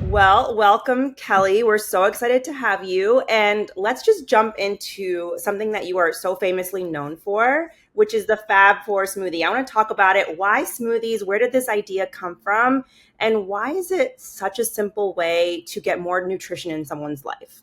Well, welcome, Kelly. We're so excited to have you. And let's just jump into something that you are so famously known for, which is the Fab Four smoothie. I want to talk about it. Why smoothies? Where did this idea come from? And why is it such a simple way to get more nutrition in someone's life?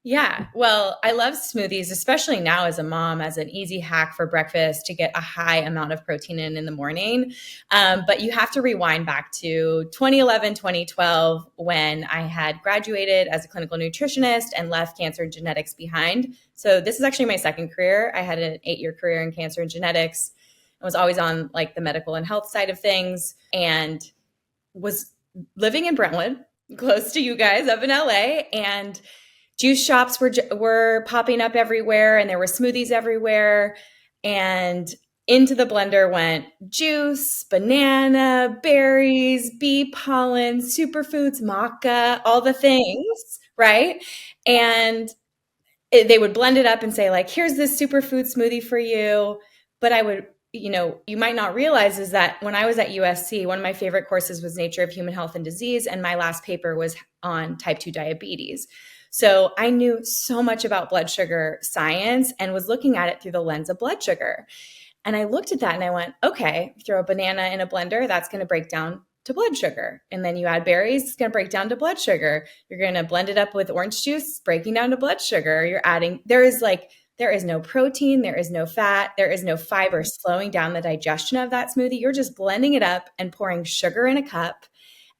Yeah, well, I love smoothies, especially now as a mom, as an easy hack for breakfast to get a high amount of protein in the morning. But you have to rewind back to 2011, 2012, when I had graduated as a clinical nutritionist and left cancer and genetics behind. So this is actually my second career. I had an 8-year career in cancer and genetics. I was always on like the medical and health side of things and was living in Brentwood, close to you guys up in LA. And juice shops were popping up everywhere and there were smoothies everywhere, and into the blender went juice, banana, berries, bee pollen, superfoods, maca, all the things, right? And they would blend it up and say like, here's this superfood smoothie for you. But I would, you might not realize is that when I was at USC, one of my favorite courses was Nature of Human Health and Disease, and my last paper was on type 2 diabetes. So I knew so much about blood sugar science and was looking at it through the lens of blood sugar. And I looked at that and I went, okay, throw a banana in a blender, that's going to break down to blood sugar. And then you add berries, it's going to break down to blood sugar. You're going to blend it up with orange juice, breaking down to blood sugar. There is no protein, there is no fat, there is no fiber slowing down the digestion of that smoothie. You're just blending it up and pouring sugar in a cup.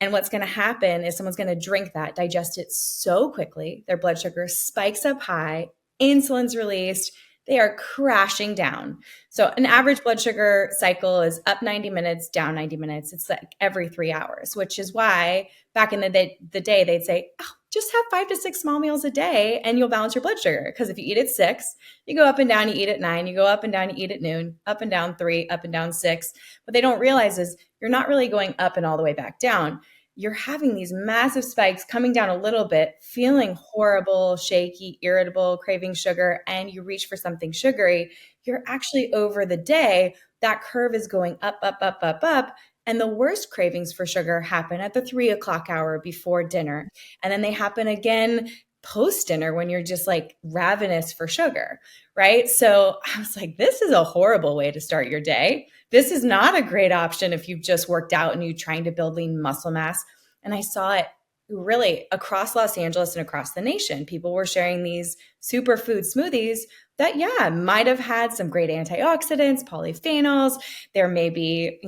And what's going to happen is someone's going to drink that, digest it so quickly, their blood sugar spikes up high, insulin's released, they are crashing down. So an average blood sugar cycle is up 90 minutes, down 90 minutes. It's like every 3 hours, which is why back in the day they'd say, oh, just have 5 to 6 small meals a day and you'll balance your blood sugar. Because if you eat at 6, you go up and down, you eat at 9, you go up and down, you eat at noon, up and down 3, up and down 6. What they don't realize is you're not really going up and all the way back down. You're having these massive spikes, coming down a little bit, feeling horrible, shaky, irritable, craving sugar, and you reach for something sugary. You're actually over the day, that curve is going up, up, up, up, up. And the worst cravings for sugar happen at the 3 o'clock hour before dinner. And then they happen again post dinner when you're just like ravenous for sugar, right? So I was like, this is a horrible way to start your day. This is not a great option if you've just worked out and you're trying to build lean muscle mass. And I saw it really across Los Angeles and across the nation. People were sharing these superfood smoothies that, yeah, might have had some great antioxidants, polyphenols. There may be,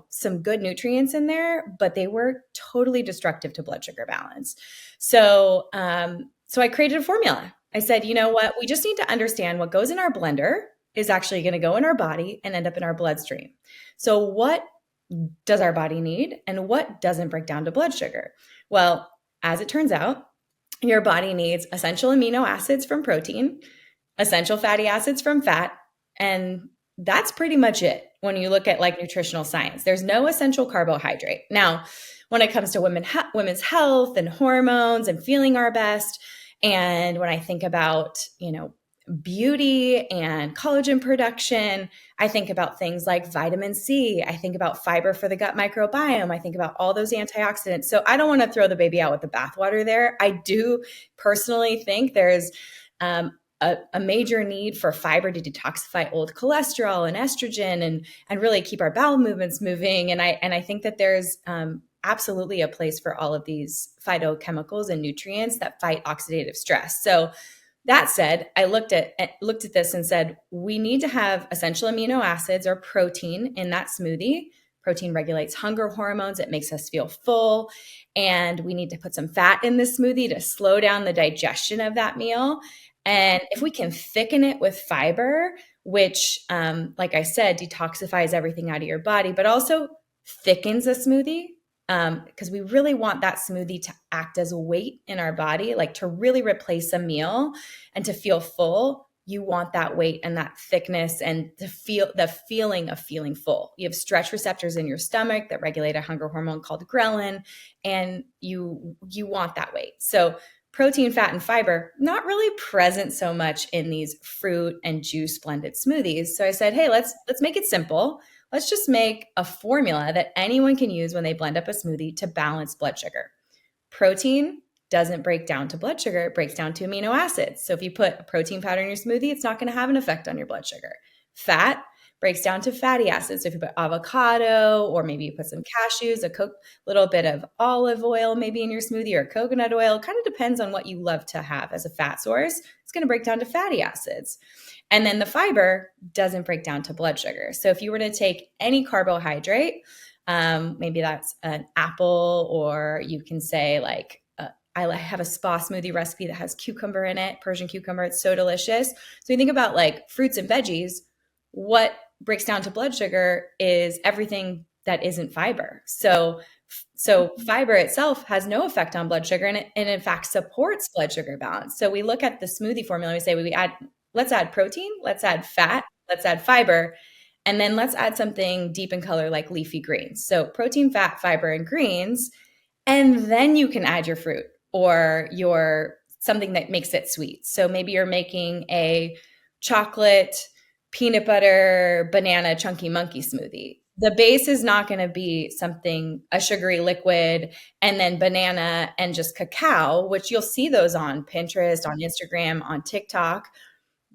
some good nutrients in there, but they were totally destructive to blood sugar balance. So I created a formula. I said, you know what? We just need to understand what goes in our blender is actually going to go in our body and end up in our bloodstream. So what does our body need and what doesn't break down to blood sugar? Well, as it turns out, your body needs essential amino acids from protein, essential fatty acids from fat, and that's pretty much it when you look at like nutritional science. There's no essential carbohydrate. Now, when it comes to women's health and hormones and feeling our best, and when I think about, beauty and collagen production, I think about things like vitamin C. I think about fiber for the gut microbiome. I think about all those antioxidants. So I don't want to throw the baby out with the bathwater there. I do personally think there's a major need for fiber to detoxify old cholesterol and estrogen and really keep our bowel movements moving. And I think that there's absolutely a place for all of these phytochemicals and nutrients that fight oxidative stress. So that said, I looked at this and said, we need to have essential amino acids or protein in that smoothie. Protein regulates hunger hormones. It makes us feel full. And we need to put some fat in the smoothie to slow down the digestion of that meal. And if we can thicken it with fiber, which, like I said, detoxifies everything out of your body, but also thickens a smoothie, because we really want that smoothie to act as weight in our body, like to really replace a meal and to feel full. You want that weight and that thickness and to feel the feeling of feeling full. You have stretch receptors in your stomach that regulate a hunger hormone called ghrelin, and you want that weight. So protein, fat, and fiber, not really present so much in these fruit and juice blended smoothies. So I said, hey, let's make it simple. Let's just make a formula that anyone can use when they blend up a smoothie to balance blood sugar. Protein doesn't break down to blood sugar. It breaks down to amino acids. So if you put a protein powder in your smoothie, it's not going to have an effect on your blood sugar. Fat breaks down to fatty acids. So if you put avocado, or maybe you put some cashews, little bit of olive oil maybe in your smoothie, or coconut oil, kind of depends on what you love to have as a fat source. It's going to break down to fatty acids. And then the fiber doesn't break down to blood sugar. So if you were to take any carbohydrate, maybe that's an apple, or you can say like, I have a spa smoothie recipe that has cucumber in it, Persian cucumber. It's so delicious. So you think about like fruits and veggies, what breaks down to blood sugar is everything that isn't fiber. So fiber itself has no effect on blood sugar, and in fact supports blood sugar balance. So we look at the smoothie formula, we say let's add protein, let's add fat, let's add fiber, and then let's add something deep in color like leafy greens. So protein, fat, fiber, and greens, and then you can add your fruit or your something that makes it sweet. So maybe you're making a chocolate, peanut butter, banana, chunky monkey smoothie. The base is not going to be a sugary liquid and then banana and just cacao, which you'll see those on Pinterest, on Instagram, on TikTok.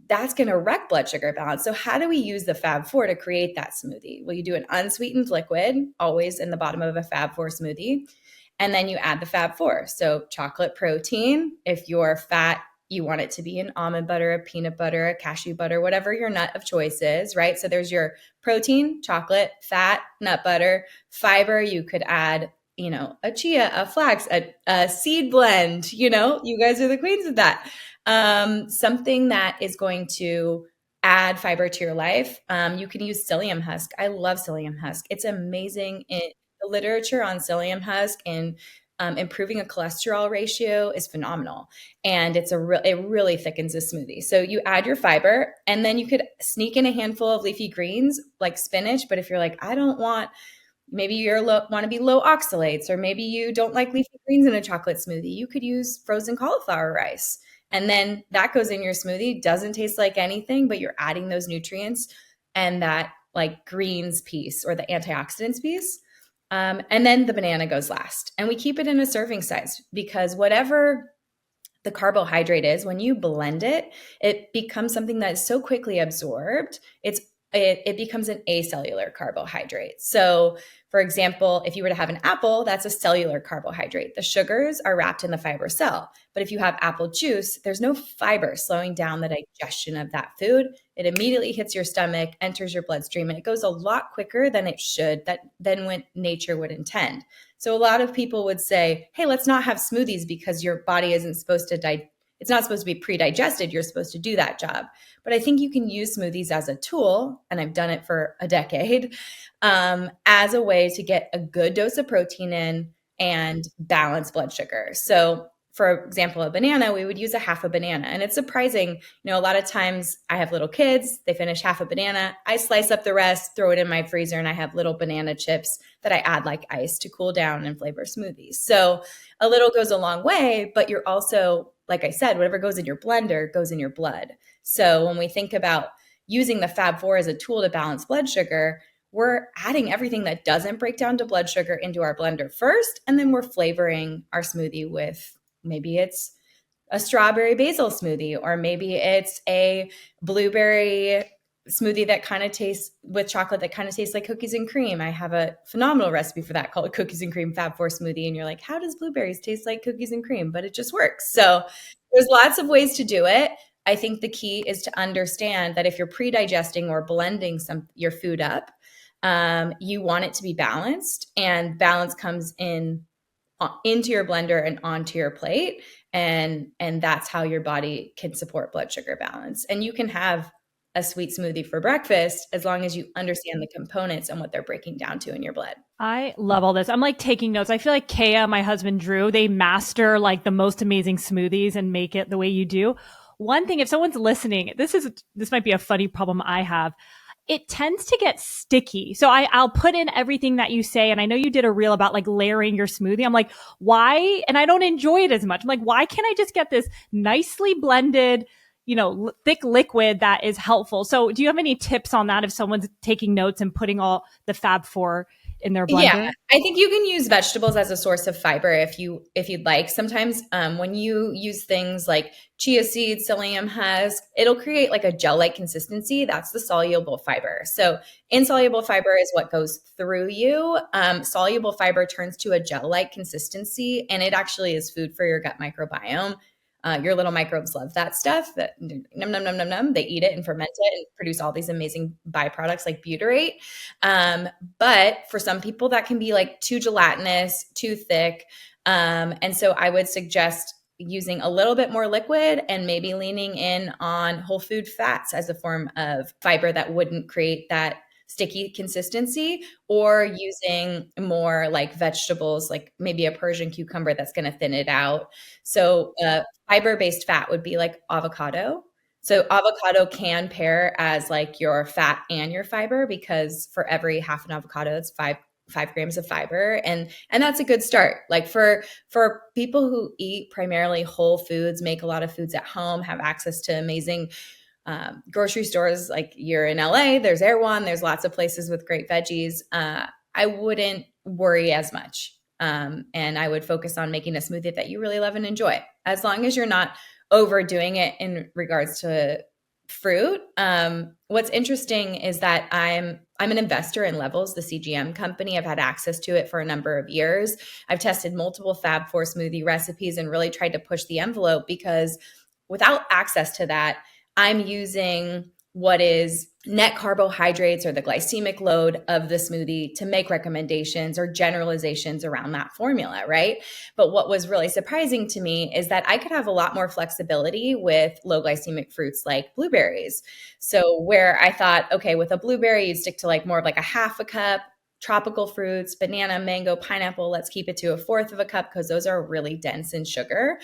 That's going to wreck blood sugar balance. So how do we use the Fab4 to create that smoothie? Well, you do an unsweetened liquid, always in the bottom of a Fab4 smoothie. And then you add the Fab4. So chocolate protein, if you're fat, you want it to be an almond butter, a peanut butter, a cashew butter, whatever your nut of choice is, right? So there's your protein, chocolate, fat, nut butter. Fiber, you could add, a chia, a flax, a seed blend, you guys are the queens of that. Something that is going to add fiber to your life. You can use psyllium husk. I love psyllium husk. It's amazing. The literature on psyllium husk and improving a cholesterol ratio is phenomenal. And it really thickens a smoothie. So you add your fiber, and then you could sneak in a handful of leafy greens like spinach. But if you're like, maybe want to be low oxalates, or maybe you don't like leafy greens in a chocolate smoothie, you could use frozen cauliflower rice. And then that goes in your smoothie. Doesn't taste like anything, but you're adding those nutrients and that like greens piece or the antioxidants piece. And then the banana goes last. And we keep it in a serving size because whatever the carbohydrate is, when you blend it, it becomes something that is so quickly absorbed. It becomes an acellular carbohydrate. So for example, if you were to have an apple, that's a cellular carbohydrate. The sugars are wrapped in the fiber cell. But if you have apple juice, there's no fiber slowing down the digestion of that food. It immediately hits your stomach, enters your bloodstream, and it goes a lot quicker than it should, than what nature would intend. So a lot of people would say, hey, let's not have smoothies because your body isn't supposed to it's not supposed to be pre-digested. You're supposed to do that job. But I think you can use smoothies as a tool, and I've done it for a decade, as a way to get a good dose of protein in and balance blood sugar. So for example, a banana, we would use a half a banana. And it's surprising, a lot of times I have little kids, they finish half a banana, I slice up the rest, throw it in my freezer, and I have little banana chips that I add like ice to cool down and flavor smoothies. So a little goes a long way, but you're also, like I said, whatever goes in your blender goes in your blood. So when we think about using the Fab4 as a tool to balance blood sugar, we're adding everything that doesn't break down to blood sugar into our blender first, and then we're flavoring our smoothie with maybe it's a strawberry basil smoothie, or maybe it's a blueberry smoothie that kind of tastes with chocolate that kind of tastes like cookies and cream. I have a phenomenal recipe for that called Cookies and Cream Fab4 smoothie. And you're like, how does blueberries taste like cookies and cream? But it just works. So there's lots of ways to do it. I think the key is to understand that if you're pre-digesting or blending your food up, you want it to be balanced, and balance comes into your blender and onto your plate. And that's how your body can support blood sugar balance. And you can have a sweet smoothie for breakfast as long as you understand the components and what they're breaking down to in your blood. I love all this. I'm like taking notes. I feel like Kaya, my husband Drew, they master like the most amazing smoothies and make it the way you do. One thing, if someone's listening, this might be a funny problem I have. It tends to get sticky. So I'll put in everything that you say. And I know you did a reel about like layering your smoothie. I'm like, why? And I don't enjoy it as much. I'm like, why can't I just get this nicely blended, thick liquid that is helpful? So do you have any tips on that if someone's taking notes and putting all the Fab4 in their Yeah, blender? I think you can use vegetables as a source of fiber if you'd like. Sometimes when you use things like chia seeds, psyllium husk, it'll create like a gel-like consistency. That's the soluble fiber. So insoluble fiber is what goes through you. Soluble fiber turns to a gel-like consistency, and it actually is food for your gut microbiome. Your little microbes love that stuff. That num num num num num. They eat it and ferment it and produce all these amazing byproducts like butyrate. But for some people, that can be like too gelatinous, too thick. And so I would suggest using a little bit more liquid and maybe leaning in on whole food fats as a form of fiber that wouldn't create that sticky consistency, or using more like vegetables, like maybe a Persian cucumber that's going to thin it out. So fiber-based fat would be like avocado. So avocado can pair as like your fat and your fiber, because for every half an avocado, it's 5 grams of fiber, and that's a good start. Like for people who eat primarily whole foods, make a lot of foods at home, have access to amazing grocery stores. Like you're in LA, there's Erewhon, there's lots of places with great veggies. I wouldn't worry as much. And I would focus on making a smoothie that you really love and enjoy, as long as you're not overdoing it in regards to fruit. What's interesting is that I'm an investor in Levels, the CGM company. I've had access to it for a number of years. I've tested multiple Fab Four smoothie recipes and really tried to push the envelope, because without access to that, I'm using what is net carbohydrates or the glycemic load of the smoothie to make recommendations or generalizations around that formula, right? But what was really surprising to me is that I could have a lot more flexibility with low glycemic fruits like blueberries. So where I thought, okay, with a blueberry, you stick to like more of like a half a cup. Tropical fruits, banana, mango, pineapple, let's keep it to a fourth of a cup, because those are really dense in sugar.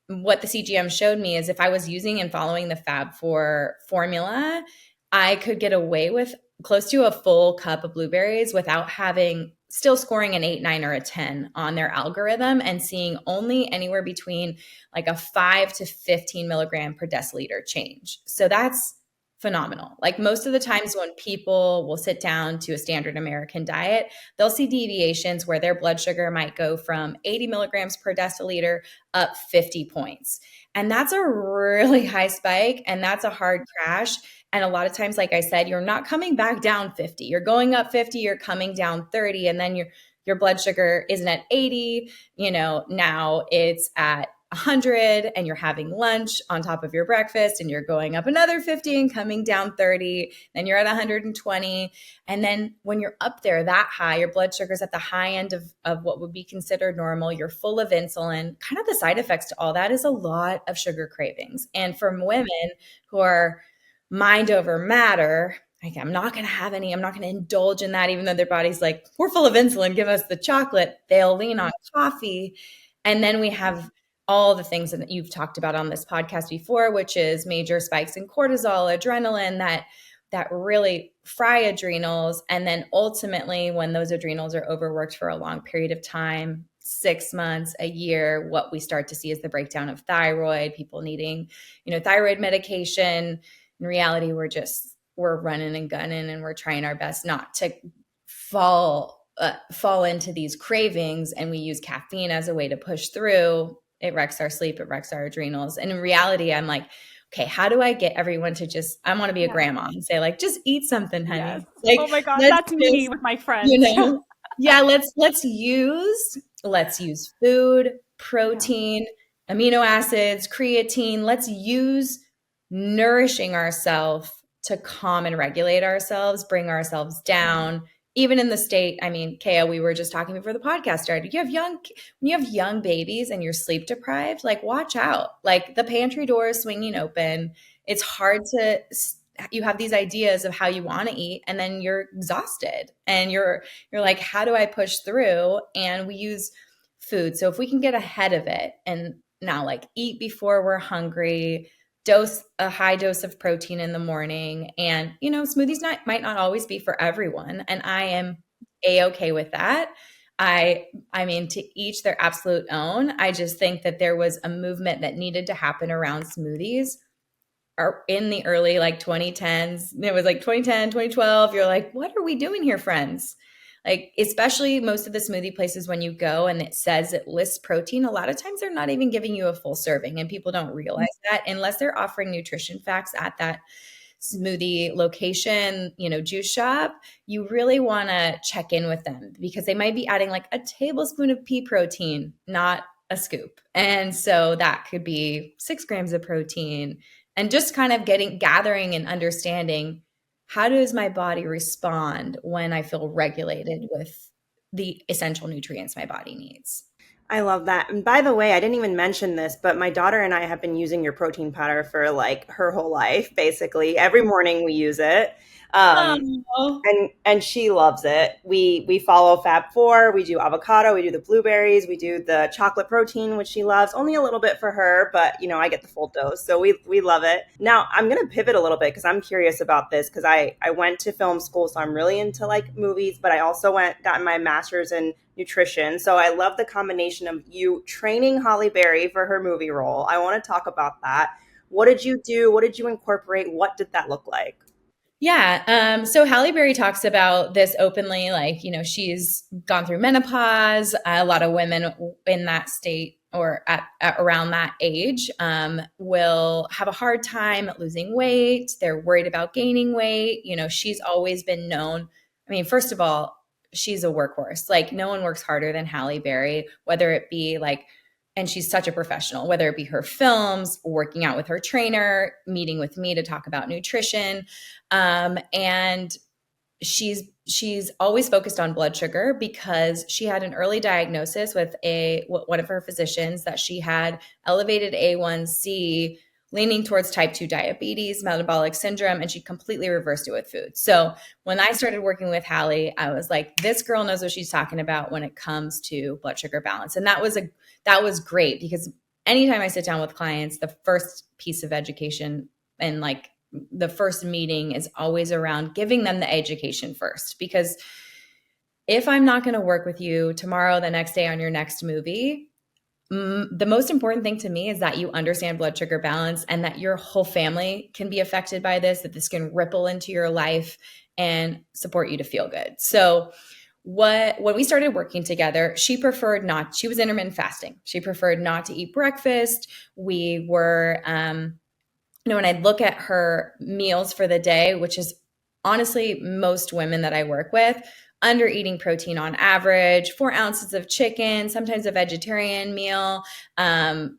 What the CGM showed me is if I was using and following the Fab Four formula, I could get away with close to a full cup of blueberries without having still scoring an 8, 9, or a 10 on their algorithm, and seeing only anywhere between like a 5 to 15 milligram per deciliter change. So that's phenomenal. Like most of the times when people will sit down to a standard American diet, they'll see deviations where their blood sugar might go from 80 milligrams per deciliter up 50 points. And that's a really high spike, and that's a hard crash. And a lot of times, like I said, you're not coming back down 50. You're going up 50, you're coming down 30, and then your blood sugar isn't at 80, now it's at 100, and you're having lunch on top of your breakfast, and you're going up another 50 and coming down 30, then you're at 120. And then when you're up there that high, your blood sugar's at the high end of what would be considered normal. You're full of insulin. Kind of the side effects to all that is a lot of sugar cravings. And for women who are mind over matter, like, I'm not going to have any, I'm not going to indulge in that, even though their body's like, we're full of insulin, give us the chocolate. They'll lean on coffee. And then we have all the things that you've talked about on this podcast before, which is major spikes in cortisol, adrenaline, that really fry adrenals. And then ultimately, when those adrenals are overworked for a long period of time, 6 months, a year, what we start to see is the breakdown of thyroid, people needing, thyroid medication. In reality, we're running and gunning, and we're trying our best not to fall into these cravings. And we use caffeine as a way to push through. It wrecks our sleep, it wrecks our adrenals. And in reality, I'm like, okay, how do I get everyone to I want to be a grandma and say, like, just eat something, honey. Yes. Like, oh my God, that's me with my friends. Yeah, let's use food, protein, amino acids, creatine. Let's use nourishing ourselves to calm and regulate ourselves, bring ourselves down. Even in the state, I mean, Kaya, we were just talking before the podcast started. When you have young babies and you're sleep deprived, like, watch out. Like, the pantry door is swinging open. It's hard you have these ideas of how you want to eat, and then you're exhausted, and you're like, how do I push through? And we use food. So if we can get ahead of it, and now, like, eat before we're hungry, dose a high dose of protein in the morning. And, smoothies might not always be for everyone. And I am A-okay with that. I mean, to each their absolute own. I just think that there was a movement that needed to happen around smoothies in the early 2010s. It was like 2010, 2012. You're like, what are we doing here, friends? Like, especially most of the smoothie places, when you go and it says it lists protein, a lot of times they're not even giving you a full serving, and people don't realize that unless they're offering nutrition facts at that smoothie location, juice shop. You really want to check in with them because they might be adding like a tablespoon of pea protein, not a scoop. And so that could be 6 grams of protein, and just kind of gathering and understanding, how does my body respond when I feel regulated with the essential nutrients my body needs? I love that. And by the way, I didn't even mention this, but my daughter and I have been using your protein powder for like her whole life, basically. Every morning we use it. Um, Oh, and she loves it. We follow Fab Four. We do avocado. We do the blueberries. We do the chocolate protein, which she loves. Only a little bit for her, but I get the full dose, so we love it. Now I'm gonna pivot a little bit because I'm curious about this because I went to film school, so I'm really into like movies, but I also gotten my master's in nutrition. So I love the combination of you training Halle Berry for her movie role. I want to talk about that. What did you do? What did you incorporate? What did that look like? yeah. So Halle Berry talks about this openly, like, she's gone through menopause. A lot of women in that state or at around that age will have a hard time losing weight. They're worried about gaining weight. She's always been known. I mean, first of all, she's a workhorse. Like, no one works harder than Halle Berry, whether it be like, and she's such a professional, whether it be her films, working out with her trainer, meeting with me to talk about nutrition. And she's always focused on blood sugar because she had an early diagnosis with one of her physicians that she had elevated A1C, leaning towards type 2 diabetes, metabolic syndrome, and she completely reversed it with food. So when I started working with Halle, I was like, this girl knows what she's talking about when it comes to blood sugar balance. And that was great because anytime I sit down with clients, the first piece of education and like the first meeting is always around giving them the education first. Because if I'm not going to work with you tomorrow, the next day, on your next movie, the most important thing to me is that you understand blood sugar balance and that your whole family can be affected by this, that this can ripple into your life and support you to feel good. So when we started working together, she was intermittent fasting. She preferred not to eat breakfast. We were, when I look at her meals for the day, which is honestly most women that I work with, under eating protein on average, 4 ounces of chicken, sometimes a vegetarian meal, and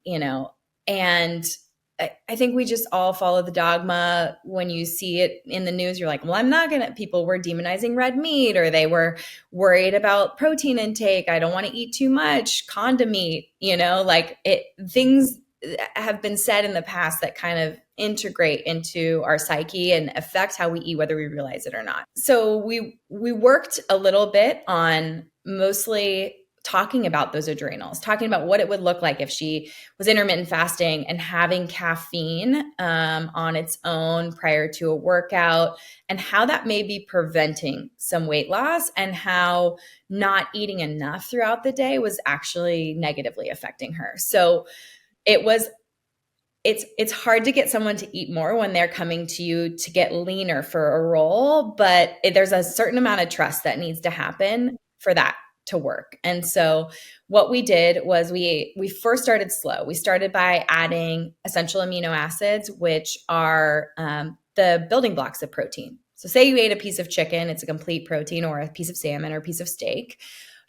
I think we just all follow the dogma. When you see it in the news, you're like, well, I'm not going to, people were demonizing red meat, or they were worried about protein intake. I don't want to eat too much condom meat, things have been said in the past that kind of integrate into our psyche and affect how we eat, whether we realize it or not. So we worked a little bit on mostly talking about those adrenals, talking about what it would look like if she was intermittent fasting and having caffeine on its own prior to a workout, and how that may be preventing some weight loss, and how not eating enough throughout the day was actually negatively affecting her. So it's hard to get someone to eat more when they're coming to you to get leaner for a role, but there's a certain amount of trust that needs to happen for that to work. And so what we did was we first started slow. We started by adding essential amino acids, which are the building blocks of protein. So say you ate a piece of chicken, it's a complete protein, or a piece of salmon or a piece of steak.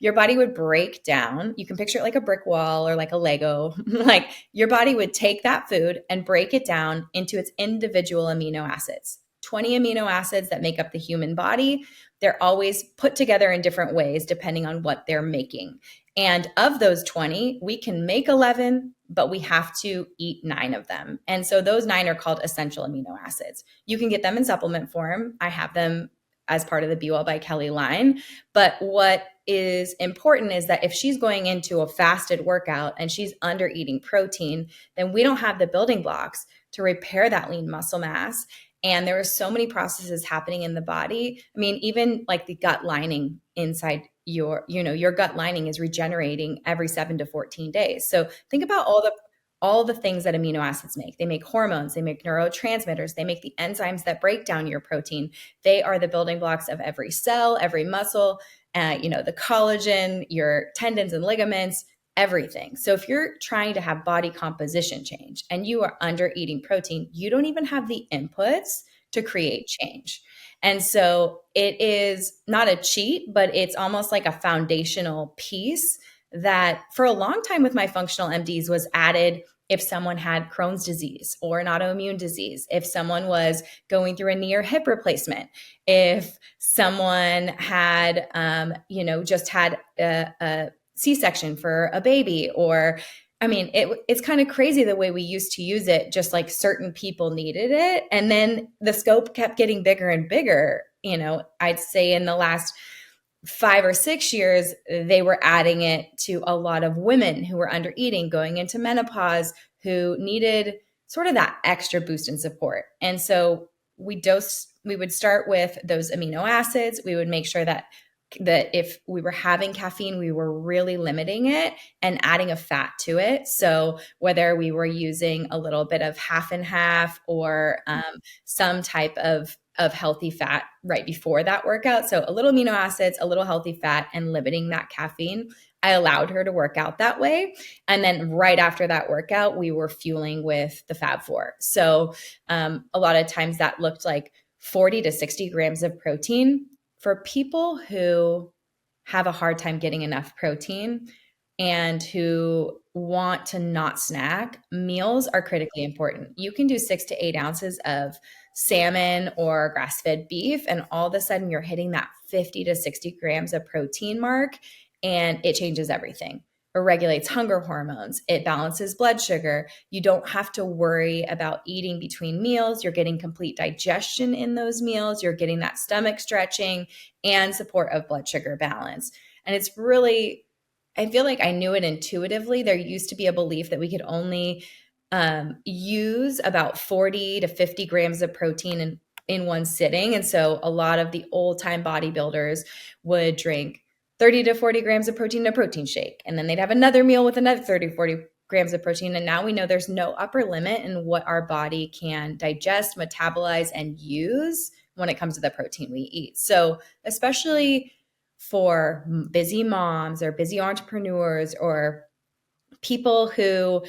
Your body would break down. You can picture it like a brick wall or like a Lego. Like, your body would take that food and break it down into its individual amino acids. 20 amino acids that make up the human body. They're always put together in different ways depending on what they're making. And of those 20, we can make 11, but we have to eat 9 of them. And so those 9 are called essential amino acids. You can get them in supplement form. I have them as part of the Be Well by Kelly line. But what is important is that if she's going into a fasted workout and she's under eating protein, then we don't have the building blocks to repair that lean muscle mass. And there are so many processes happening in the body. I mean, even like the gut lining inside your gut lining is regenerating every 7 to 14 days. So think about all the things that amino acids make. They make hormones, they make neurotransmitters, they make the enzymes that break down your protein. They are the building blocks of every cell, every muscle, the collagen, your tendons and ligaments, everything. So if you're trying to have body composition change and you are under eating protein, you don't even have the inputs to create change. And so it is not a cheat, but it's almost like a foundational piece that for a long time with my functional MDs was added if someone had Crohn's disease or an autoimmune disease, if someone was going through a knee or hip replacement, if someone had, just had a C-section for a baby, or it's kind of crazy the way we used to use it, just like certain people needed it. And then the scope kept getting bigger and bigger. I'd say in the last 5 or 6 years, they were adding it to a lot of women who were under eating, going into menopause, who needed sort of that extra boost and support. And so we would start with those amino acids. We would make sure that if we were having caffeine, we were really limiting it and adding a fat to it. So whether we were using a little bit of half and half or some type of healthy fat right before that workout. So a little amino acids, a little healthy fat, and limiting that caffeine. I allowed her to work out that way. And then right after that workout, we were fueling with the Fab Four. So a lot of times that looked like 40 to 60 grams of protein. For people who have a hard time getting enough protein and who want to not snack, meals are critically important. You can do 6 to 8 ounces of salmon or grass-fed beef, and all of a sudden you're hitting that 50 to 60 grams of protein mark, and it changes everything. It regulates hunger hormones. It balances blood sugar. You don't have to worry about eating between meals. You're getting complete digestion in those meals. You're getting that stomach stretching and support of blood sugar balance. And it's really, I feel like I knew it intuitively. There used to be a belief that we could only use about 40 to 50 grams of protein in one sitting. And so a lot of the old time bodybuilders would drink 30 to 40 grams of protein in a protein shake. And then they'd have another meal with another 30, 40 grams of protein. And now we know there's no upper limit in what our body can digest, metabolize, and use when it comes to the protein we eat. So especially for busy moms or busy entrepreneurs or people who,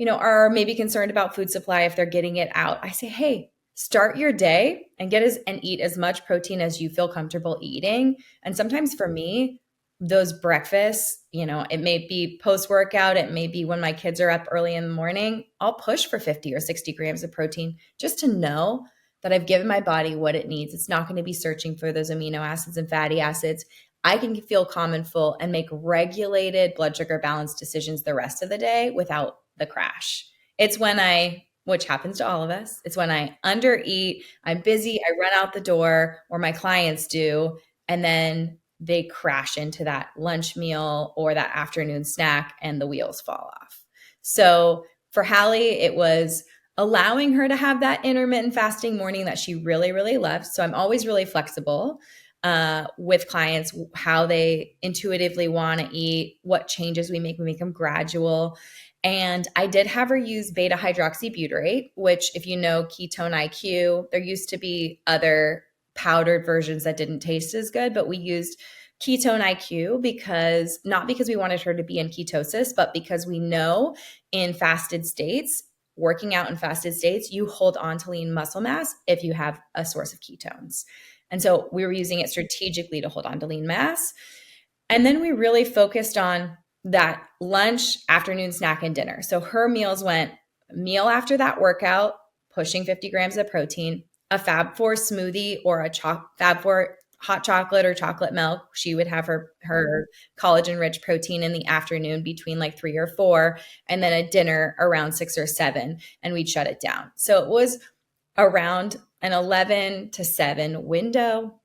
are maybe concerned about food supply if they're getting it out, I say, hey, start your day and eat as much protein as you feel comfortable eating. And sometimes for me, those breakfasts, it may be post-workout, it may be when my kids are up early in the morning, I'll push for 50 or 60 grams of protein just to know that I've given my body what it needs. It's not going to be searching for those amino acids and fatty acids. I can feel calm and full and make regulated blood sugar balance decisions the rest of the day without the crash. It's when which happens to all of us, it's when I undereat, I'm busy, I run out the door, or my clients do, and then they crash into that lunch meal or that afternoon snack and the wheels fall off. So for Halle, it was allowing her to have that intermittent fasting morning that she really, really loved. So I'm always really flexible with clients, how they intuitively want to eat, what changes we make them gradual. And I did have her use beta hydroxybutyrate, which if you know ketone IQ, there used to be other powdered versions that didn't taste as good, but we used ketone IQ not because we wanted her to be in ketosis, but because we know in fasted states, working out in fasted states, you hold on to lean muscle mass if you have a source of ketones. And so we were using it strategically to hold on to lean mass. And then we really focused on that lunch, afternoon snack, and dinner. So her meals went meal after that workout, pushing 50 grams of protein, a Fab Four smoothie or a Fab Four hot chocolate or chocolate milk. She would have her collagen-rich protein in the afternoon between like 3 or 4, and then a dinner around 6 or 7, and we'd shut it down. So it was around an 11 to 7 window,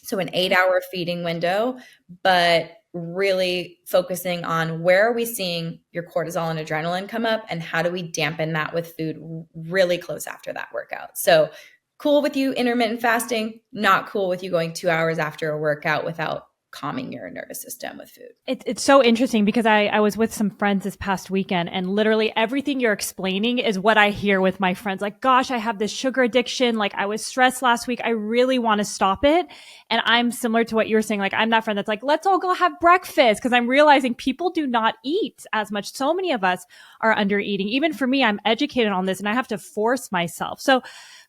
so an 8-hour feeding window, but really focusing on where are we seeing your cortisol and adrenaline come up, and how do we dampen that with food really close after that workout. So cool with you intermittent fasting, not cool with you going 2 hours after a workout without calming your nervous system with food. It's so interesting because I was with some friends this past weekend, and literally everything you're explaining is what I hear with my friends. Like, gosh, I have this sugar addiction. Like, I was stressed last week. I really want to stop it. And I'm similar to what you're saying. Like, I'm that friend that's like, let's all go have breakfast, because I'm realizing people do not eat as much. So many of us are under eating. Even for me, I'm educated on this and I have to force myself. So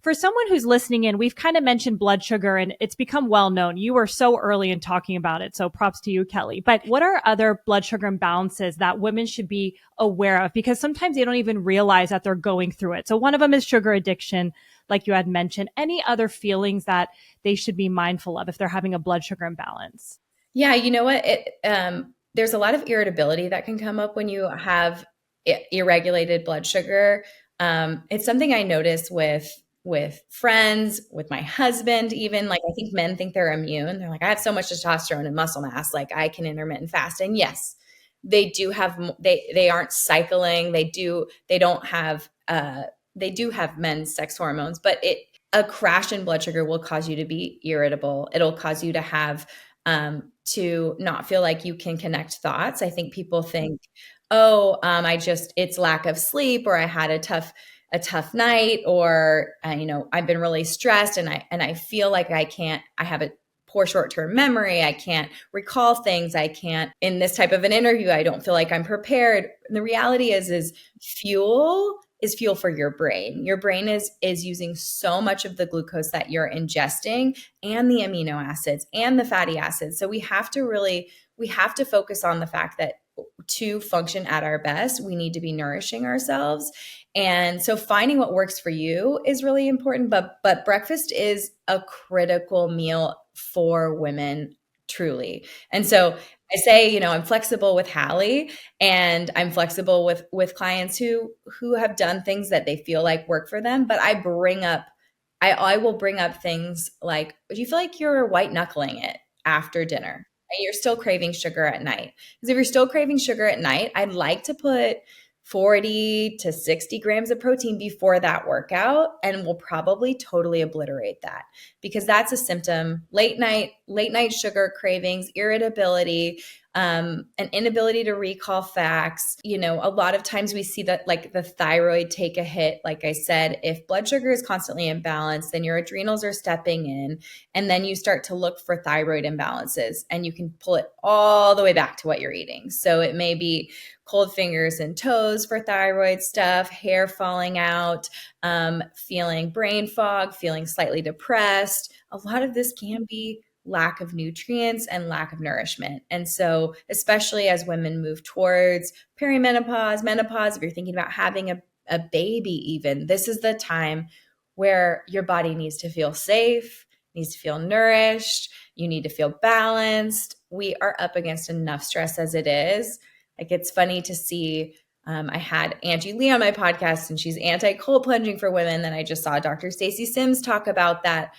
for someone who's listening in, we've kind of mentioned blood sugar and it's become well known. You were so early in talking about it. So props to you, Kelly. But what are other blood sugar imbalances that women should be aware of? Because sometimes they don't even realize that they're going through it. So one of them is sugar addiction, like you had mentioned. Any other feelings that they should be mindful of if they're having a blood sugar imbalance? Yeah, you know what? There's a lot of irritability that can come up when you have irregulated blood sugar. It's something I notice with friends, with my husband, even. Like, I think men think they're immune. They're like, I have so much testosterone and muscle mass, like I can intermittent fast. And yes, they do have, they aren't cycling. They do have men's sex hormones, but a crash in blood sugar will cause you to be irritable. It'll cause you to have, to not feel like you can connect thoughts. I think people think, oh, it's lack of sleep, or I had a tough night, or, I've been really stressed and I feel like I have a poor short-term memory. I can't recall things. In this type of an interview, I don't feel like I'm prepared. And the reality is fuel is fuel for your brain. Your brain is using so much of the glucose that you're ingesting, and the amino acids and the fatty acids. So we have to focus on the fact that to function at our best, we need to be nourishing ourselves. And so finding what works for you is really important, but breakfast is a critical meal for women, truly. And so I say, I'm flexible with Halle, and I'm flexible with clients who have done things that they feel like work for them. But I will bring up things like, do you feel like you're white knuckling it after dinner? And you're still craving sugar at night? Because if you're still craving sugar at night, I'd like to put 40 to 60 grams of protein before that workout, and we'll probably totally obliterate that, because that's a symptom. Late night sugar cravings, irritability, an inability to recall facts. A lot of times we see that, like, the thyroid take a hit. Like I said, if blood sugar is constantly imbalanced, then your adrenals are stepping in, and then you start to look for thyroid imbalances, and you can pull it all the way back to what you're eating. So it may be cold fingers and toes for thyroid stuff, hair falling out, feeling brain fog, feeling slightly depressed. A lot of this can be lack of nutrients and lack of nourishment. And so, especially as women move towards perimenopause, menopause, if you're thinking about having a baby even, this is the time where your body needs to feel safe, needs to feel nourished, you need to feel balanced. We are up against enough stress as it is. Like, it's funny to see, I had Angie Lee on my podcast, and she's anti-cold plunging for women. Then I just saw Dr. Stacey Sims talk about that.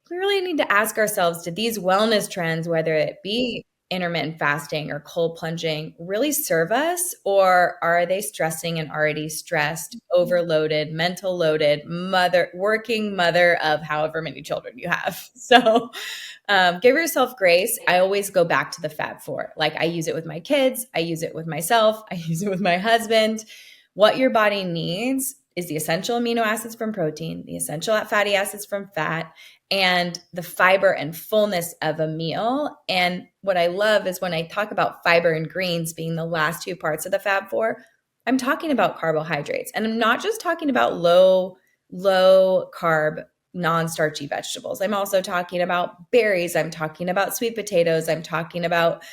We really need to ask ourselves, did these wellness trends, whether it be intermittent fasting or cold plunging, really serve us? Or are they stressing an already stressed, overloaded, mental loaded working mother of however many children you have? So give yourself grace. I always go back to the Fab Four. Like, I use it with my kids. I use it with myself. I use it with my husband. What your body needs is the essential amino acids from protein, the essential fatty acids from fat, and the fiber and fullness of a meal. And what I love is when I talk about fiber and greens being the last two parts of the Fab Four, I'm talking about carbohydrates. And I'm not just talking about low carb, non-starchy vegetables. I'm also talking about berries. I'm talking about sweet potatoes. I'm talking about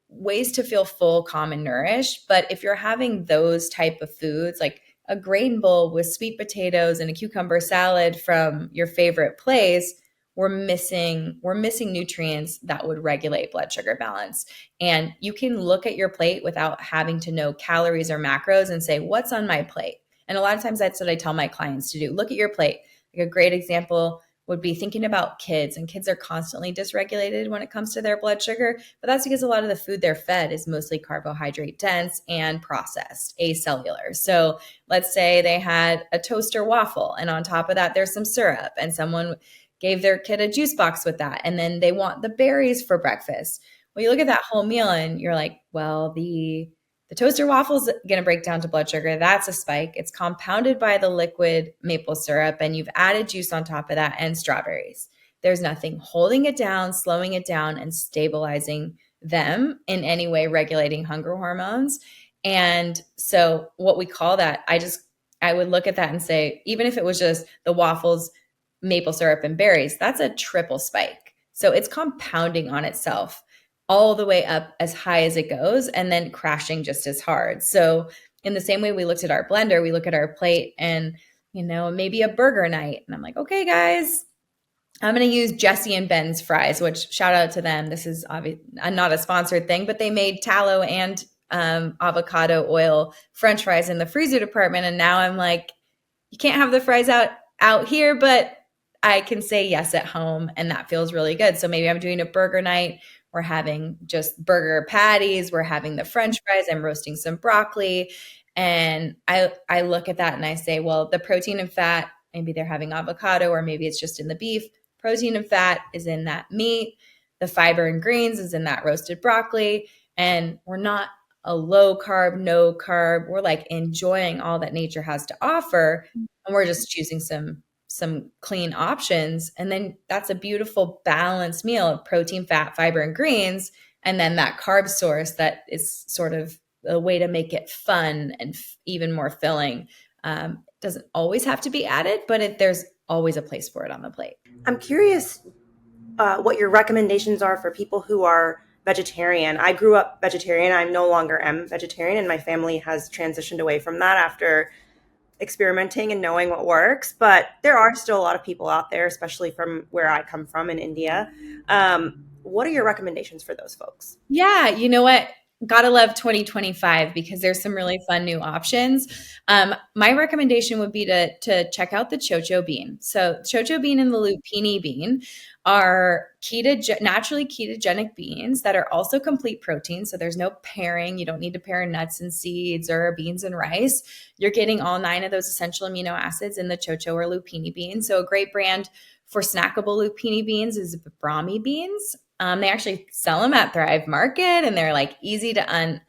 ways to feel full, calm, and nourished. But if you're having those type of foods, like a grain bowl with sweet potatoes and a cucumber salad from your favorite place, we're missing nutrients that would regulate blood sugar balance. And you can look at your plate without having to know calories or macros and say, what's on my plate? And a lot of times that's what I tell my clients to do. Look at your plate. Like, a great example would be thinking about kids, and kids are constantly dysregulated when it comes to their blood sugar, but that's because a lot of the food they're fed is mostly carbohydrate dense and processed, acellular. So let's say they had a toaster waffle, and on top of that, there's some syrup, and someone gave their kid a juice box with that. And then they want the berries for breakfast. Well, you look at that whole meal and you're like, well, the toaster waffle's going to break down to blood sugar. That's a spike. It's compounded by the liquid maple syrup, and you've added juice on top of that and strawberries. There's nothing holding it down, slowing it down, and stabilizing them in any way, regulating hunger hormones. And so what we call that, I would look at that and say, even if it was just the waffles, maple syrup, and berries, that's a triple spike. So it's compounding on itself all the way up as high as it goes and then crashing just as hard. So in the same way we looked at our blender, we look at our plate and, maybe a burger night. And I'm like, okay, guys, I'm going to use Jesse and Ben's fries, which shout out to them. This is not a sponsored thing, but they made tallow and avocado oil French fries in the freezer department. And now I'm like, you can't have the fries out here, but I can say yes at home. And that feels really good. So maybe I'm doing a burger night. We're having just burger patties. We're having the French fries. I'm roasting some broccoli. And I look at that and I say, well, the protein and fat, maybe they're having avocado or maybe it's just in the beef. Protein and fat is in that meat. The fiber and greens is in that roasted broccoli. And we're not a low carb, no carb. We're like enjoying all that nature has to offer. And we're just choosing some clean options. And then that's a beautiful balanced meal of protein, fat, fiber, and greens. And then that carb source that is sort of a way to make it fun and even more filling. Doesn't always have to be added, but there's always a place for it on the plate. I'm curious what your recommendations are for people who are vegetarian. I grew up vegetarian. I no longer am vegetarian, and my family has transitioned away from that after experimenting and knowing what works. But there are still a lot of people out there, especially from where I come from in India. What are your recommendations for those folks? Yeah, you know what? Gotta love 2025 because there's some really fun new options. My recommendation would be to check out the chocho bean. So chocho bean and the lupini bean are naturally ketogenic beans that are also complete protein. So there's no pairing. You don't need to pair nuts and seeds or beans and rice. You're getting all 9 of those essential amino acids in the chocho or lupini bean. So a great brand for snackable lupini beans is Brahmi beans. They actually sell them at Thrive Market, and they're like easy to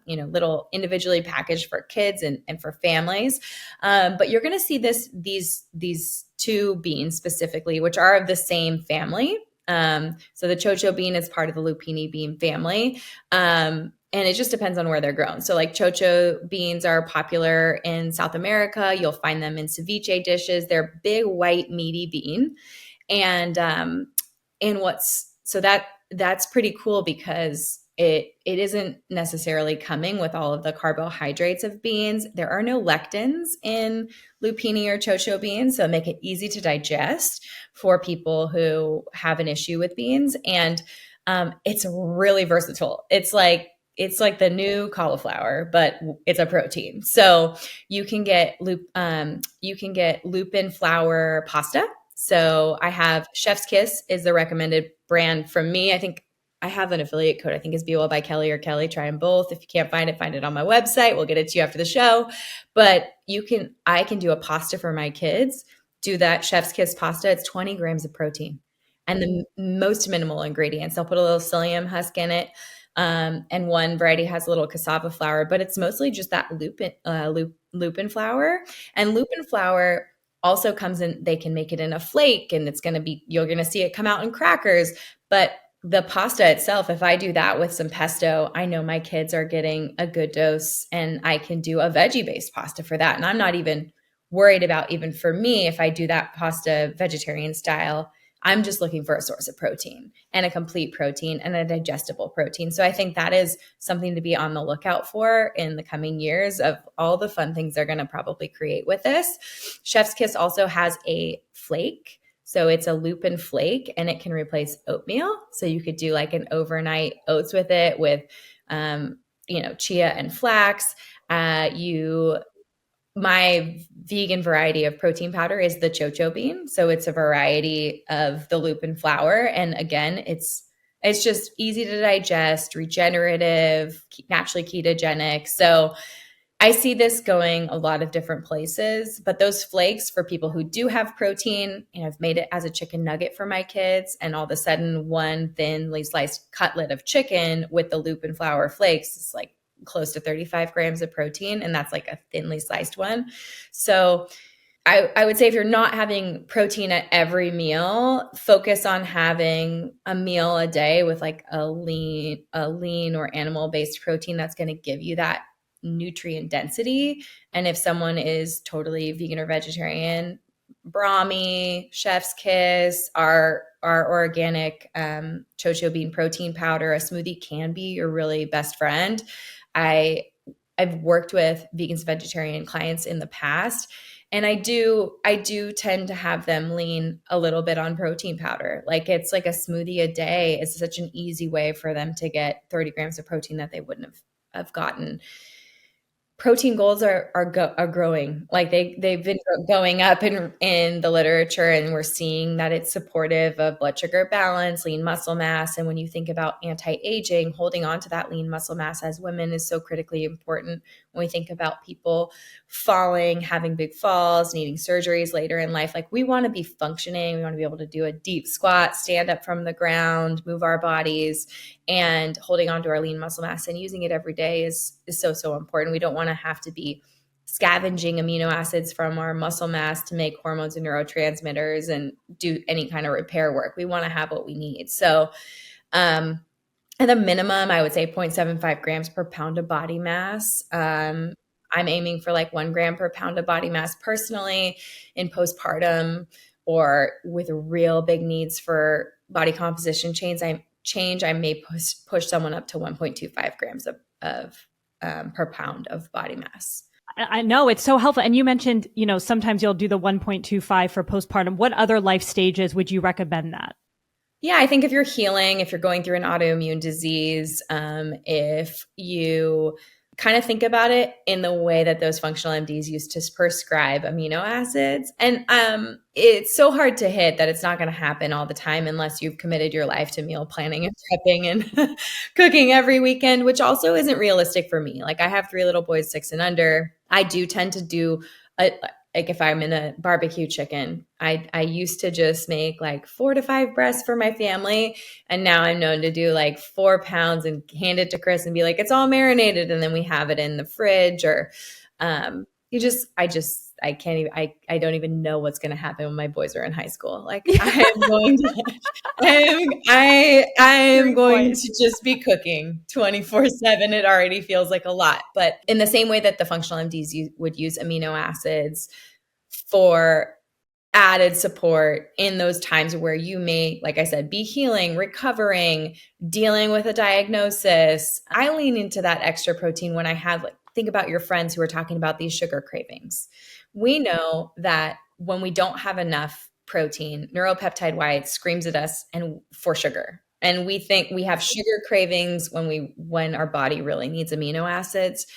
little individually packaged for kids and for families. But you're going to see these 2 beans specifically, which are of the same family. So the chocho bean is part of the lupini bean family. And it just depends on where they're grown. So like chocho beans are popular in South America. You'll find them in ceviche dishes. They're big, white, meaty bean. That's pretty cool because it isn't necessarily coming with all of the carbohydrates of beans. There are no lectins in lupini or chocho beans, so make it easy to digest for people who have an issue with beans. And it's really versatile. It's like the new cauliflower, but it's a protein. So you can get lupin flour pasta. So I have Chef's Kiss is the recommended brand from me. I think I have an affiliate code. I think it's Be Well by Kelly or Kelly. Try them both. If you can't find it on my website. We'll get it to you after the show. But I can do a pasta for my kids. Do that Chef's Kiss pasta. It's 20 grams of protein and the most minimal ingredients. I'll put a little psyllium husk in it. And one variety has a little cassava flour, but it's mostly just that lupin flour. And lupin flour also comes in, they can make it in a flake, and you're going to see it come out in crackers. But the pasta itself, if I do that with some pesto, I know my kids are getting a good dose, and I can do a veggie-based pasta for that. And I'm not even worried about, even for me, if I do that pasta vegetarian style, I'm just looking for a source of protein and a complete protein and a digestible protein. So I think that is something to be on the lookout for in the coming years of all the fun things they're going to probably create with this. Chef's Kiss also has a flake. So it's a lupin flake, and it can replace oatmeal. So you could do like an overnight oats with it with, chia and flax. My vegan variety of protein powder is the chocho bean. So it's a variety of the lupin flour. And again, it's just easy to digest, regenerative, naturally ketogenic. So I see this going a lot of different places, but those flakes for people who do have protein, I've made it as a chicken nugget for my kids, and all of a sudden one thinly sliced cutlet of chicken with the lupin flour flakes is like close to 35 grams of protein, and that's like a thinly sliced one. So I would say if you're not having protein at every meal, focus on having a meal a day with like a lean or animal-based protein that's going to give you that nutrient density. And if someone is totally vegan or vegetarian, Brahmi, Chef's Kiss, our organic chocho bean protein powder, a smoothie can be your really best friend. I've worked with vegans, vegetarian clients in the past, and I do tend to have them lean a little bit on protein powder. Like it's like a smoothie a day is such an easy way for them to get 30 grams of protein that they wouldn't have gotten. Protein goals are growing. Like they've been going up in the literature, and we're seeing that it's supportive of blood sugar balance, lean muscle mass. And when you think about anti-aging, holding on to that lean muscle mass as women is so critically important. When we think about people falling, having big falls, needing surgeries later in life, like we want to be functioning. We want to be able to do a deep squat, stand up from the ground, move our bodies, and holding on to our lean muscle mass and using it every day is so important. We don't want to have to be scavenging amino acids from our muscle mass to make hormones and neurotransmitters and do any kind of repair work. We want to have what we need. So at the minimum, I would say 0.75 grams per pound of body mass. I'm aiming for like 1 gram per pound of body mass personally in postpartum or with real big needs for body composition change. I may push someone up to 1.25 grams of per pound of body mass. I know it's so helpful. And you mentioned, sometimes you'll do the 1.25 for postpartum. What other life stages would you recommend that? Yeah, I think if you're healing, if you're going through an autoimmune disease, if you kind of think about it in the way that those functional MDs used to prescribe amino acids. And it's so hard to hit that it's not going to happen all the time unless you've committed your life to meal planning and prepping and cooking every weekend, which also isn't realistic for me. Like I have 3 little boys, 6 and under. I do tend to do like if I'm in a barbecue chicken, I used to just make like 4 to 5 breasts for my family. And now I'm known to do like 4 pounds and hand it to Chris and be like, it's all marinated. And then we have it in the fridge or I can't even, I don't even know what's going to happen when my boys are in high school. Like I am going to, I am going to just be cooking 24/7. It already feels like a lot, but in the same way that the functional MDs would use amino acids for added support in those times where you may, like I said, be healing, recovering, dealing with a diagnosis. I lean into that extra protein when I have, like, think about your friends who are talking about these sugar cravings. We know that when we don't have enough protein, neuropeptide Y screams at us and for sugar. And we think we have sugar cravings when our body really needs amino acids.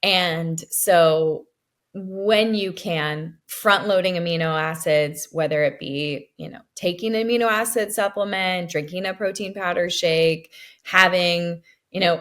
And so when you can, front loading amino acids, whether it be, taking an amino acid supplement, drinking a protein powder shake, having,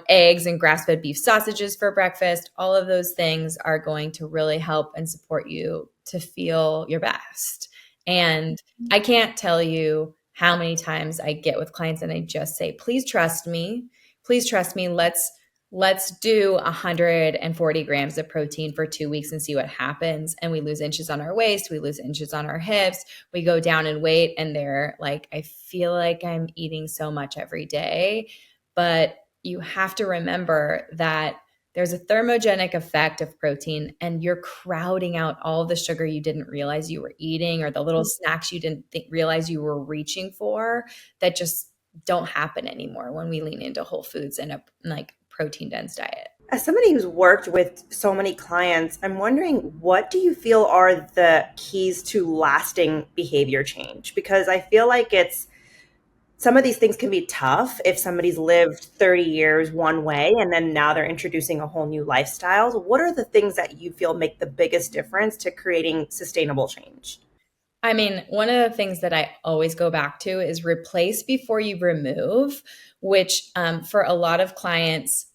eggs and grass-fed beef sausages for breakfast, all of those things are going to really help and support you to feel your best. And I can't tell you how many times I get with clients and I just say, please trust me. Please trust me. Let's do 140 grams of protein for 2 weeks and see what happens. And we lose inches on our waist. We lose inches on our hips. We go down in weight and they're like, I feel like I'm eating so much every day. But you have to remember that there's a thermogenic effect of protein and you're crowding out all the sugar you didn't realize you were eating or the little snacks you didn't realize you were reaching for that just don't happen anymore when we lean into whole foods and a protein dense diet. As somebody who's worked with so many clients, I'm wondering, what do you feel are the keys to lasting behavior change? Because I feel like some of these things can be tough if somebody's lived 30 years one way and then now they're introducing a whole new lifestyle. So what are the things that you feel make the biggest difference to creating sustainable change? I mean, one of the things that I always go back to is replace before you remove, which for a lot of clients,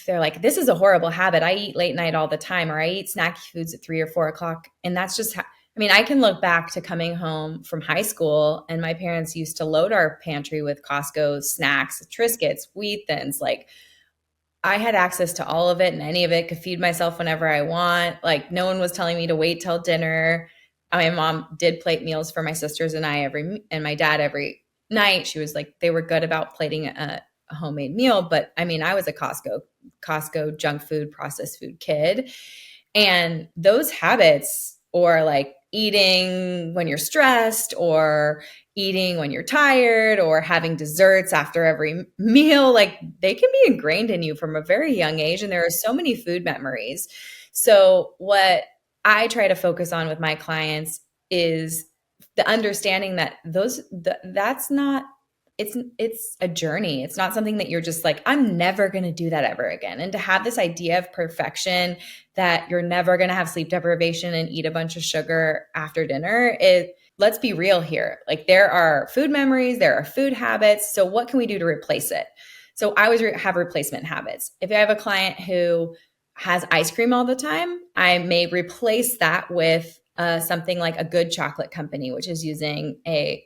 they're like, this is a horrible habit. I eat late night all the time, or I eat snacky foods at 3 or 4 o'clock. And that's just I mean, I can look back to coming home from high school, and my parents used to load our pantry with Costco snacks, Triscuits, Wheat Thins. Like, I had access to all of it, and any of it, could feed myself whenever I want. Like, no one was telling me to wait till dinner. My mom did plate meals for my sisters and and my dad every night. She was like, they were good about plating a homemade meal. But I mean, I was a Costco junk food, processed food kid. And those habits, or like eating when you're stressed, or eating when you're tired, or having desserts after every meal, like, they can be ingrained in you from a very young age. And there are so many food memories. So what I try to focus on with my clients is the understanding that that's not, it's a journey. It's not something that you're just like, I'm never going to do that ever again. And to have this idea of perfection, that you're never going to have sleep deprivation and eat a bunch of sugar after dinner, let's be real here. Like, there are food memories, there are food habits. So what can we do to replace it? So I always have replacement habits. If I have a client who has ice cream all the time, I may replace that with something like a good chocolate company, which is using a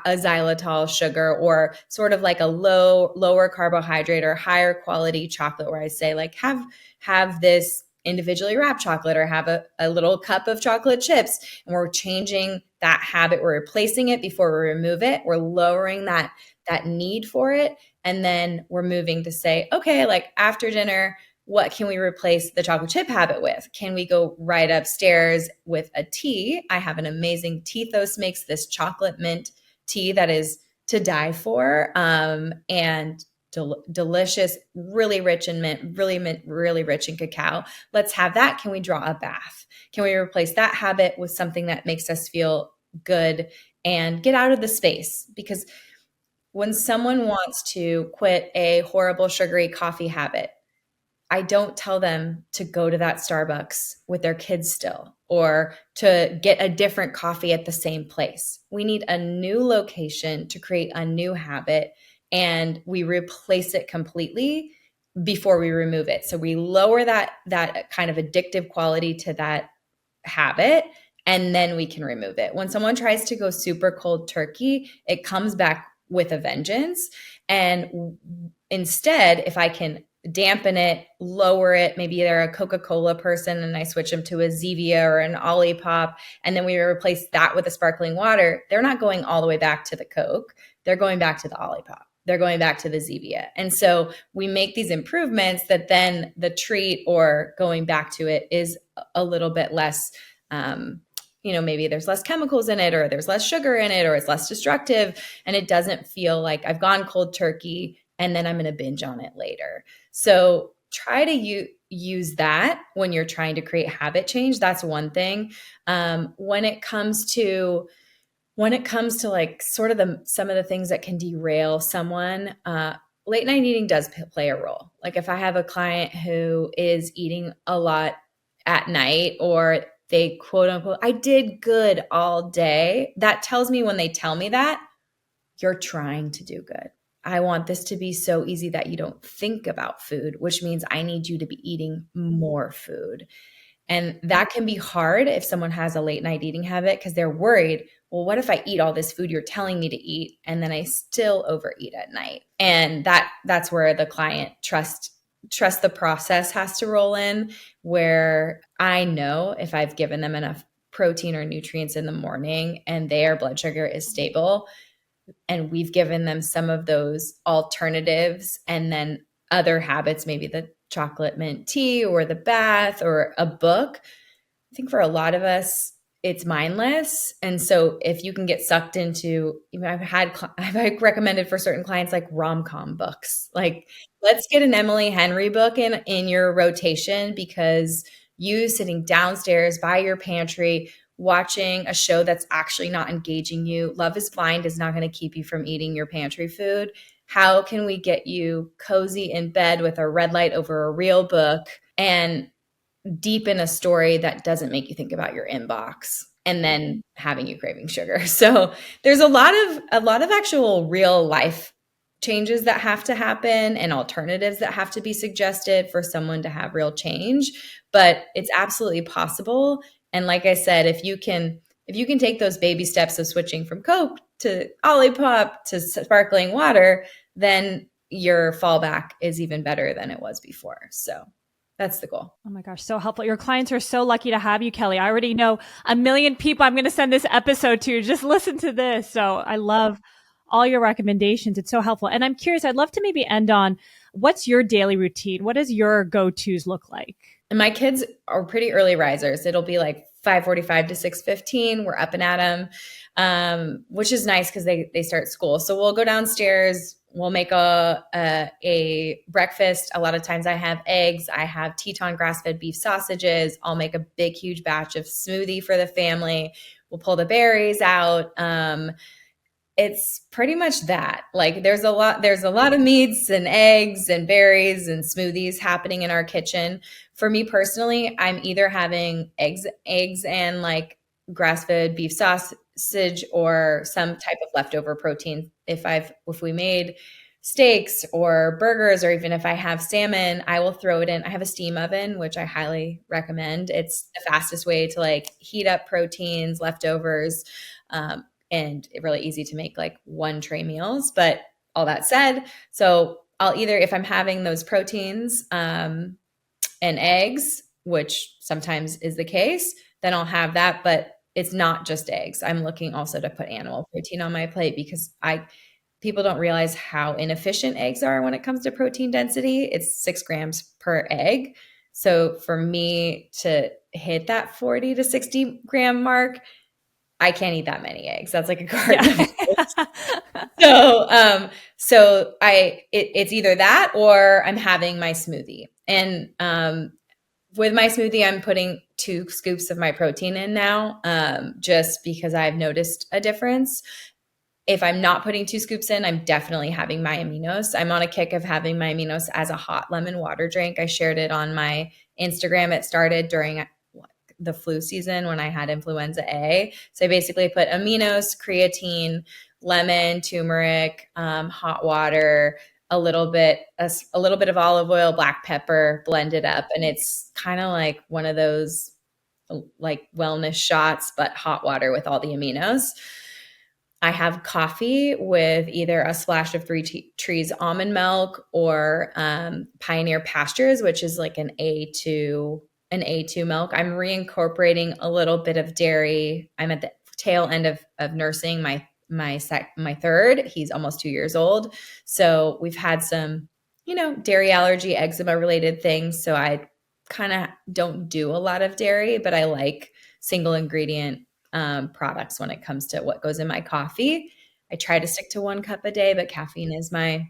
xylitol sugar, or sort of like a lower carbohydrate or higher quality chocolate, where I say, like, have this individually wrapped chocolate, or have a little cup of chocolate chips. And we're changing that habit. We're replacing it before we remove it. We're lowering that need for it. And then we're moving to say, okay, like, after dinner, what can we replace the chocolate chip habit with? Can we go right upstairs with a tea? I have an amazing Tethos makes this chocolate mint tea that is to die for, and delicious, really rich in mint, really rich in cacao. Let's have that. Can we draw a bath? Can we replace that habit with something that makes us feel good and get out of the space? Because when someone wants to quit a horrible sugary coffee habit, I don't tell them to go to that Starbucks with their kids still, or to get a different coffee at the same place. We need a new location to create a new habit, and we replace it completely before we remove it. So we lower that kind of addictive quality to that habit, and then we can remove it. When someone tries to go super cold turkey, it comes back with a vengeance. And instead, if I can dampen it, lower it, maybe they're a Coca-Cola person and I switch them to a Zevia or an Olipop, and then we replace that with a sparkling water, they're not going all the way back to the Coke. They're going back to the Olipop. They're going back to the Zevia. And so we make these improvements that then the treat, or going back to it, is a little bit less, maybe there's less chemicals in it, or there's less sugar in it, or it's less destructive. And it doesn't feel like I've gone cold turkey and then I'm going to binge on it later. So try to use that when you're trying to create habit change. That's one thing. When it comes to like sort of some of the things that can derail someone, late night eating does play a role. Like, if I have a client who is eating a lot at night, or they quote unquote, I did good all day, that tells me, when they tell me that, you're trying to do good. I want this to be so easy that you don't think about food, which means I need you to be eating more food. And that can be hard if someone has a late night eating habit, because they're worried, well, what if I eat all this food you're telling me to eat and then I still overeat at night? And that's where the client trust the process has to roll in, where I know if I've given them enough protein or nutrients in the morning and their blood sugar is stable, and we've given them some of those alternatives, and then other habits, maybe the chocolate mint tea or the bath or a book, I think for a lot of us, it's mindless. And so if you can get sucked into, I've recommended for certain clients, like, rom-com books, like, let's get an Emily Henry book in your rotation, because you sitting downstairs by your pantry, watching a show that's actually not engaging you. Love is Blind is not going to keep you from eating your pantry food. How can we get you cozy in bed with a red light over a real book, and deep in a story that doesn't make you think about your inbox and then having you craving sugar? So there's a lot of actual real life changes that have to happen and alternatives that have to be suggested for someone to have real change, but it's absolutely possible. And like I said, if you can take those baby steps of switching from Coke to Olipop to sparkling water, then your fallback is even better than it was before. So that's the goal. Oh my gosh, so helpful. Your clients are so lucky to have you, Kelly. I already know a million people I'm going to send this episode to. Just listen to this. So I love all your recommendations. It's so helpful. And I'm curious, I'd love to maybe end on, what's your daily routine? What does your go-tos look like? And my kids are pretty early risers. It'll be like 5:45 to 6:15. We're up and at them, which is nice because they start school. So we'll go downstairs. We'll make a breakfast. A lot of times I have eggs. I have Teton grass-fed beef sausages. I'll make a big, huge batch of smoothie for the family. We'll pull the berries out. It's pretty much that. Like there's a lot of meats and eggs and berries and smoothies happening in our kitchen. For me personally, I'm either having eggs and like grass-fed beef sausage or some type of leftover protein. If we made steaks or burgers, or even if I have salmon, I will throw it in. I have a steam oven, which I highly recommend. It's the fastest way to like heat up proteins, leftovers, and really easy to make like one tray meals. But all that said, so I'll either, if I'm having those proteins and eggs, which sometimes is the case, then I'll have that. But it's not just eggs. I'm looking also to put animal protein on my plate because people don't realize how inefficient eggs are when it comes to protein density. It's 6 grams per egg. So for me to hit that 40 to 60 gram mark, I can't eat that many eggs. That's like a carton. Yeah. So it's either that or I'm having my smoothie. And with my smoothie, I'm putting 2 scoops of my protein in now, just because I've noticed a difference. If I'm not putting 2 scoops in, I'm definitely having my aminos. I'm on a kick of having my aminos as a hot lemon water drink. I shared it on my Instagram. It started during the flu season when I had influenza A. So I basically put aminos, creatine, lemon, turmeric, hot water, a little bit of olive oil, black pepper, blend it up. And it's kind of like one of those like wellness shots, but hot water with all the aminos. I have coffee with either a splash of Three Trees almond milk or Pioneer Pastures, which is like an A2 milk. I'm reincorporating a little bit of dairy. I'm at the tail end of nursing my third. He's almost 2 years old. So we've had some, dairy allergy, eczema related things. So I kind of don't do a lot of dairy, but I like single ingredient products when it comes to what goes in my coffee. I try to stick to 1 cup a day, but caffeine is my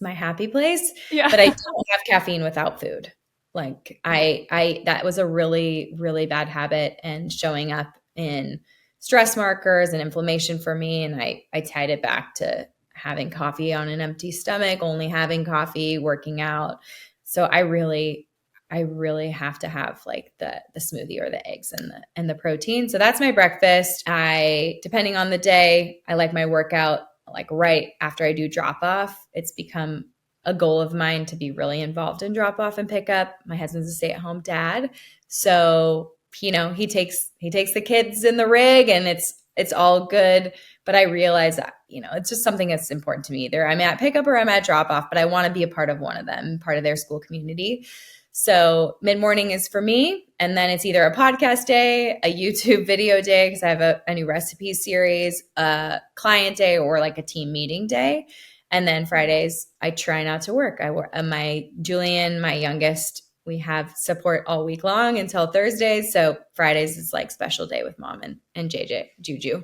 happy place. Yeah. But I don't have caffeine without food. Like that was a really, really bad habit and showing up in stress markers and inflammation for me. And I tied it back to having coffee on an empty stomach, only having coffee, working out. So I really have to have like the smoothie or the eggs and the protein. So that's my breakfast. Depending on the day, I like my workout like right after I do drop off. It's become a goal of mine to be really involved in drop off and pick up. My husband's a stay-at-home dad. So, he takes the kids in the rig and it's all good. But I realize that, it's just something that's important to me. Either I'm at pickup or I'm at drop off, but I want to be a part of one of them, part of their school community. So mid-morning is for me. And then it's either a podcast day, a YouTube video day, because I have a new recipe series, a client day, or like a team meeting day. And then Fridays, I try not to work. My Julian, my youngest, we have support all week long until Thursdays. So Fridays is like special day with mom and Juju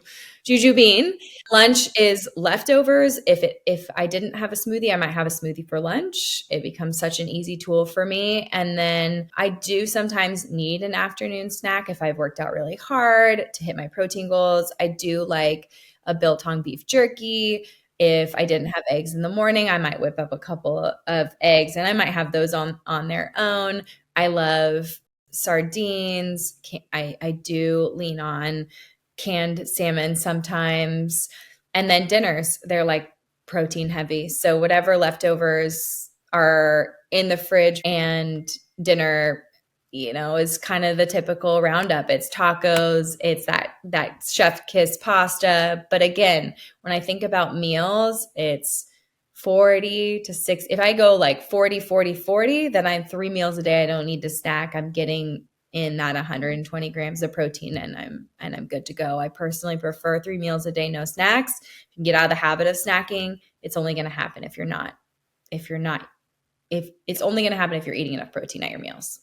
Bean. Lunch is leftovers. If I didn't have a smoothie, I might have a smoothie for lunch. It becomes such an easy tool for me. And then I do sometimes need an afternoon snack if I've worked out really hard to hit my protein goals. I do like a biltong beef jerky. If I didn't have eggs in the morning, I might whip up a couple of eggs and I might have those on their own. I love sardines. I do lean on canned salmon sometimes. And then dinners, they're like protein heavy. So whatever leftovers are in the fridge and dinner, is kind of the typical roundup. It's tacos, it's that chef kiss pasta. But again, when I think about meals, it's 40 to 6. If I go like 40, 40, 40, then I'm 3 meals a day. I don't need to snack. I'm getting in that 120 grams of protein and I'm good to go. I personally prefer 3 meals a day, no snacks. You can get out of the habit of snacking. It's only going to happen if it's only going to happen if you're eating enough protein at your meals.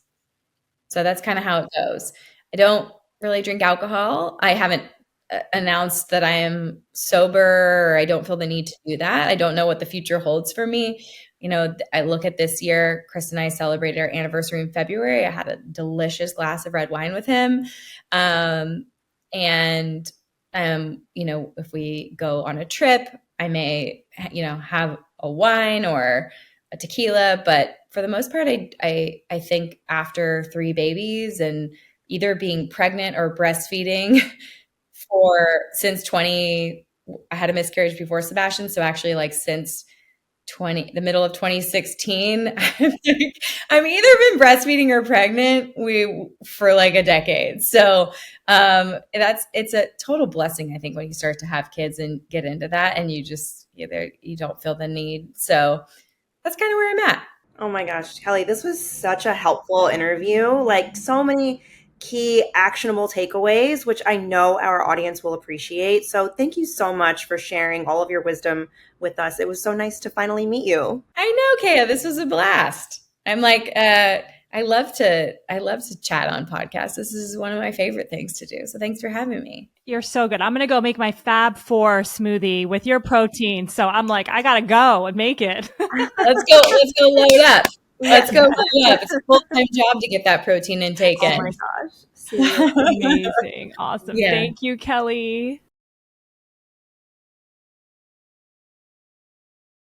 So that's kind of how it goes. I don't really drink alcohol. I haven't announced that I am sober, or I don't feel the need to do that. I don't know what the future holds for me. I look at this year, Chris and I celebrated our anniversary in February. I had a delicious glass of red wine with him. If we go on a trip, I may, have a wine or a tequila, but for the most part, I think after 3 babies and either being pregnant or breastfeeding I had a miscarriage before Sebastian. So actually since the middle of 2016, I'm either been breastfeeding or pregnant for like a decade. So it's a total blessing, I think, when you start to have kids and get into that and you don't feel the need. So that's kind of where I'm at. Oh my gosh, Kelly, this was such a helpful interview. Like so many key actionable takeaways, which I know our audience will appreciate. So thank you so much for sharing all of your wisdom with us. It was so nice to finally meet you. I know, Kaya, this was a blast. I'm like, I love to chat on podcasts. This is one of my favorite things to do. So thanks for having me. You're so good. I'm going to go make my Fab 4 smoothie with your protein. So I'm like, I got to go and make it. Let's go load up. Let's go. Yeah, it's a full-time job to get that protein intake in. Oh my gosh. Amazing. Awesome. Yeah. Thank you, Kelly.